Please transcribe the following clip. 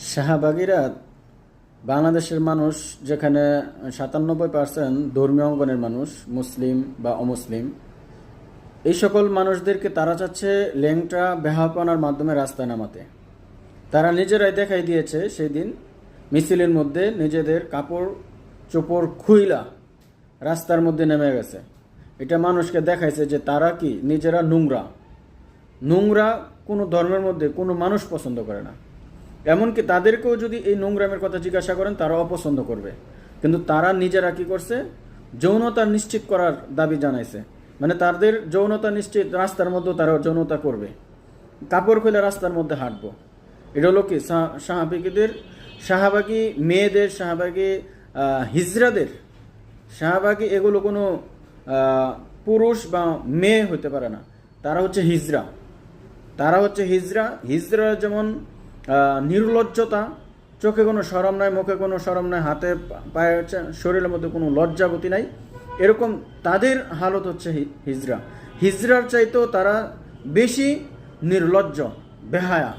শাহবাগীরা বাংলাদেশের মানুষ, যেখানে 97% ধর্মীয় অঙ্গনের মানুষ, মুসলিম বা অমুসলিম, এই সকল মানুষদেরকে তারা চাচ্ছে ল্যাংটা বেহাপনার মাধ্যমে রাস্তায় নামাতে। তারা নিজেরাই দেখাই দিয়েছে সেই দিন মিছিলের মধ্যে নিজেদের কাপড় চোপড় খুইলা রাস্তার মধ্যে নেমে গেছে। এটা মানুষকে দেখাইছে যে তারা কি নিজেরা নোংরা। নোংরা কোনো ধর্মের মধ্যে কোনো মানুষ পছন্দ করে না। এমনকি তাদেরকেও যদি এই নোংরামের কথা জিজ্ঞাসা করেন তারা অপছন্দ করবে। কিন্তু তারা নিজেরা কি করছে, যৌনতা নিশ্চিত করার দাবি জানাইছে। মানে তাদের যৌনতা নিশ্চিত, রাস্তার মধ্যে তারা যৌনতা করবে, কাপড় খুলে রাস্তার মধ্যে হাঁটবো। এটা হলো কি শাহবাগী মেয়েদের, শাহবাগী হিজড়াদের, শাহবাগী এগুলো কোনো পুরুষ বা মেয়ে হতে পারে না। তারা হচ্ছে হিজড়া। হিজড়া যেমন নির্লজ্জতা, চোখে কোনো শরম নাই, মুখে কোনো শরম নাই, হাতে পায়ে শরীরের মধ্যে কোনো লজ্জাবতী নাই, এরকম তাদের হালত হচ্ছে হিজড়ার চাইতেও তারা বেশি নির্লজ্জ, বেহায়া।